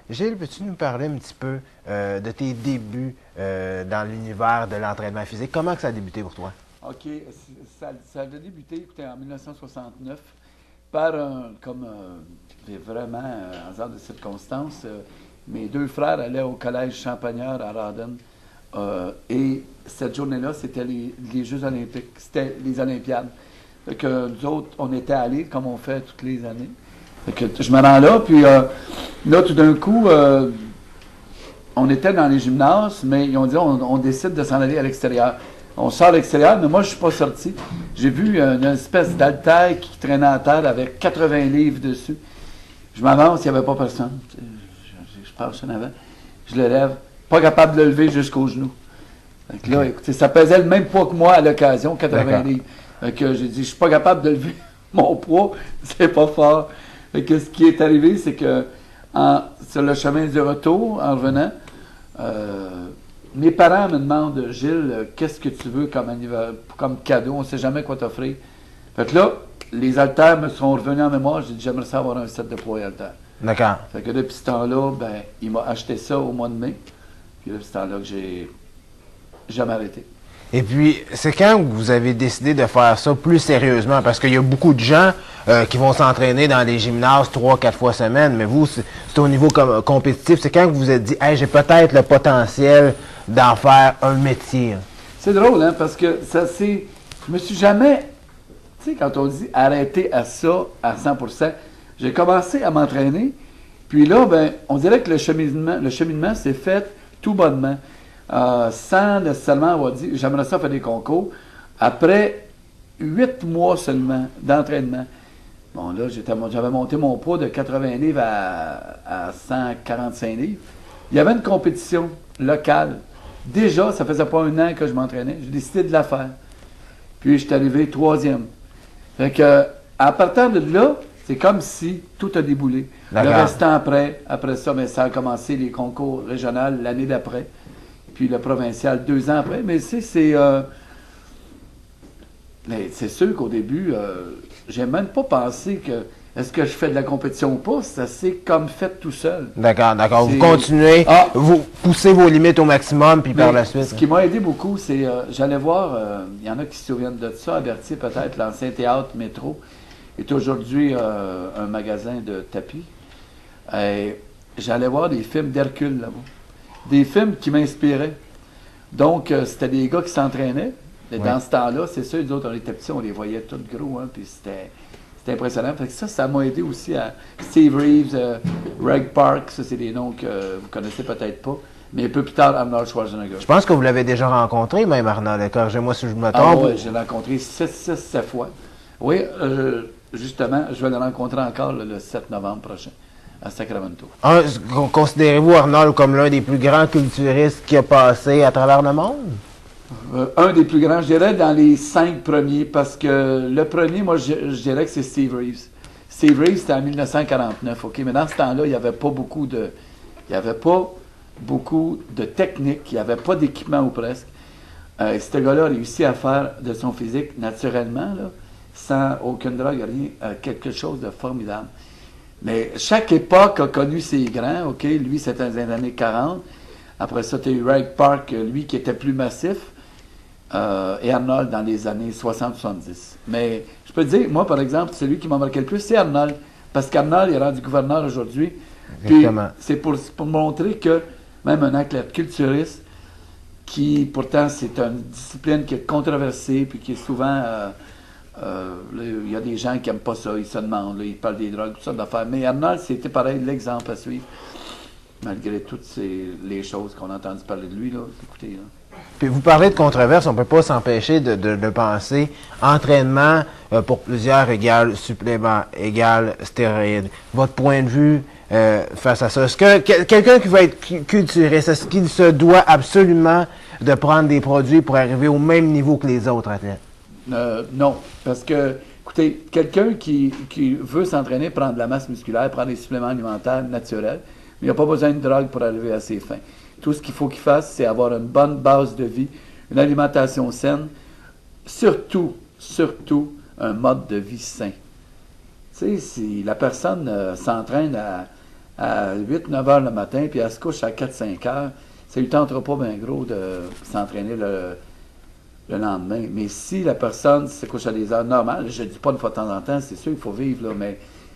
Gilles, peux-tu nous parler un petit peu de tes débuts dans l'univers de l'entraînement physique? Comment que ça a débuté pour toi? OK. Ça a débuté, écoutez, en 1969 par vraiment hasard de circonstances. Mes deux frères allaient au collège Champagnard à Rawdon. Et cette journée-là, c'était les Jeux olympiques. C'était les Olympiades. Fait que nous autres, on était allés, comme on fait toutes les années. Fait que je me rends là, puis là, tout d'un coup, on était dans les gymnases, mais ils ont dit, on décide de s'en aller à l'extérieur. On sort à l'extérieur, mais moi, je ne suis pas sorti. J'ai vu une espèce d'haltère qui traînait à terre avec 80 livres dessus. Je m'avance, il n'y avait pas personne. Je passe en avant. Je le lève. Pas capable de le lever jusqu'aux genoux. Donc là, écoutez, ça pesait le même poids que moi à l'occasion, 80 livres. Donc j'ai dit, je suis pas capable de lever mon poids, c'est pas fort. Fait que ce qui est arrivé, c'est que sur le chemin du retour, en revenant, mes parents me demandent, Gilles, qu'est-ce que tu veux comme cadeau? On ne sait jamais quoi t'offrir. Fait que là, les haltères me sont revenus en mémoire. J'ai dit, j'aimerais ça avoir un set de poids et haltères. D'accord. Fait que depuis ce temps-là, ben, il m'a acheté ça au mois de mai. Puis depuis ce temps-là que j'ai jamais arrêté. Et puis, c'est quand que vous avez décidé de faire ça plus sérieusement? Parce qu'il y a beaucoup de gens qui vont s'entraîner dans les gymnases 3-4 fois semaine, mais vous, c'est au niveau compétitif. C'est quand que vous vous êtes dit, hey, j'ai peut-être le potentiel d'en faire un métier. C'est drôle, hein, parce que je me suis jamais, tu sais, quand on dit arrêter à ça à 100%, j'ai commencé à m'entraîner, puis là, ben, on dirait que le cheminement s'est fait tout bonnement. Sans nécessairement avoir dit, j'aimerais ça faire des concours. Après 8 mois seulement d'entraînement, bon là, j'avais monté mon poids de 80 livres à 145 livres. Il y avait une compétition locale. Déjà, ça faisait pas un an que je m'entraînais. J'ai décidé de la faire. Puis, je suis arrivé 3e. Fait que, à partir de là, c'est comme si tout a déboulé. Le restant après ça, mais ça a commencé les concours régionaux l'année d'après. Puis le provincial 2 ans après. Mais c'est sûr qu'au début, j'ai même pas pensé que est-ce que je fais de la compétition ou pas. Ça s'est comme fait tout seul. D'accord. Vous continuez, vous poussez vos limites au maximum, puis par la suite. Ce qui m'a aidé beaucoup, c'est j'allais voir, il y en a qui se souviennent de ça, à Berthier peut-être, l'ancien théâtre Métro est aujourd'hui un magasin de tapis. J'allais voir des films d'Hercule là-bas. Des films qui m'inspiraient. Donc, c'était des gars qui s'entraînaient. Et dans ce temps-là, c'est sûr, nous autres, on était petits, on les voyait tous gros, hein, puis c'était impressionnant. Fait que ça m'a aidé aussi à Steve Reeves, Reg Park, ça, c'est des noms que vous connaissez peut-être pas. Mais un peu plus tard, Arnold Schwarzenegger. Je pense que vous l'avez déjà rencontré, même Arnold. Corrigez-moi si je me trompe. Ah oui, j'ai rencontré 7 fois. Oui, justement, je vais le rencontrer encore le 7 novembre prochain. À Sacramento. Considérez-vous Arnold comme l'un des plus grands culturistes qui a passé à travers le monde? Un des plus grands, je dirais dans les 5 premiers, parce que le premier, moi, je dirais que c'est Steve Reeves. Steve Reeves, c'était en 1949, OK? Mais dans ce temps-là, il n'y avait pas beaucoup de technique, il n'y avait pas d'équipement ou presque. Ce gars-là a réussi à faire de son physique naturellement, là, sans aucune drogue, rien, quelque chose de formidable. Mais chaque époque a connu ses grands, OK? Lui, c'était dans les années 40. Après ça, tu as eu Reg Park, lui, qui était plus massif. Et Arnold dans les années 60-70. Mais je peux te dire, moi, par exemple, celui qui m'a marqué le plus, c'est Arnold. Parce qu'Arnold est rendu gouverneur aujourd'hui. Puis, c'est pour montrer que même un athlète culturiste, qui, pourtant, c'est une discipline qui est controversée, puis qui est souvent... il y a des gens qui n'aiment pas ça, ils se demandent, là, ils parlent des drogues, toutes sortes d'affaires. Mais Arnold, c'était pareil, l'exemple à suivre. Malgré toutes les choses qu'on a entendu parler de lui, là. Écoutez, là. Puis vous parlez de controverse, on ne peut pas s'empêcher de penser entraînement pour plusieurs égale supplément, égale stéroïde. Votre point de vue face à ça? Est-ce que quelqu'un qui va être culturiste, est-ce qu'il se doit absolument de prendre des produits pour arriver au même niveau que les autres athlètes? Non, parce que, écoutez, quelqu'un qui veut s'entraîner, prendre de la masse musculaire, prendre des suppléments alimentaires naturels, mais il n'a pas besoin de drogue pour arriver à ses fins. Tout ce qu'il faut qu'il fasse, c'est avoir une bonne base de vie, une alimentation saine, surtout, un mode de vie sain. Tu sais, si la personne s'entraîne à 8-9 heures le matin, puis elle se couche à 4-5 heures, ça lui tentera pas bien gros de s'entraîner le lendemain. Mais si la personne se couche à des heures normales, je ne dis pas une fois de temps en temps, c'est sûr qu'il faut vivre, là,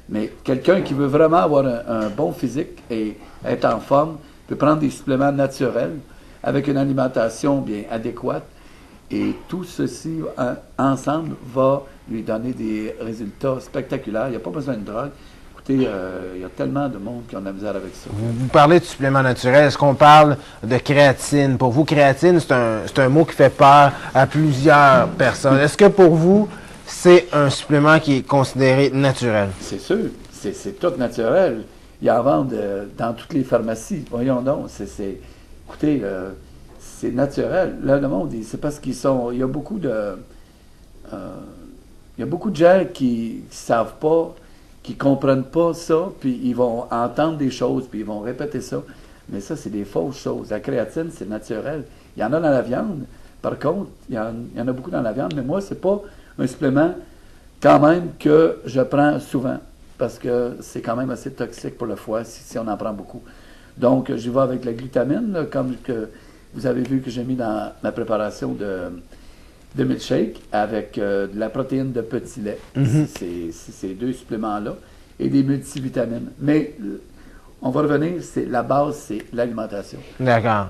mais quelqu'un qui veut vraiment avoir un bon physique et être en forme peut prendre des suppléments naturels avec une alimentation bien adéquate. Et tout ceci ensemble va lui donner des résultats spectaculaires. Il n'y a pas besoin de drogue. Écoutez, il y a tellement de monde qui ont de la misère avec ça. Vous parlez de suppléments naturels. Est-ce qu'on parle de créatine? Pour vous, créatine, c'est un mot qui fait peur à plusieurs personnes. Est-ce que pour vous, c'est un supplément qui est considéré naturel? C'est sûr. C'est tout naturel. Ils en vendent dans toutes les pharmacies. Voyons donc. Écoutez, c'est naturel. Là, le monde, c'est parce qu'ils sont... Il y a beaucoup de gens qui ne savent pas, qui ne comprennent pas ça, puis ils vont entendre des choses, puis ils vont répéter ça. Mais ça, c'est des fausses choses. La créatine, c'est naturel. Il y en a dans la viande. Par contre, il y en a beaucoup dans la viande, mais moi, c'est pas un supplément quand même que je prends souvent, parce que c'est quand même assez toxique pour le foie si on en prend beaucoup. Donc, j'y vais avec la glutamine, là, comme que vous avez vu que j'ai mis dans ma préparation de milkshake avec de la protéine de petit lait. C'est ces deux suppléments-là et des multivitamines. Mais on va revenir, la base, c'est l'alimentation. D'accord.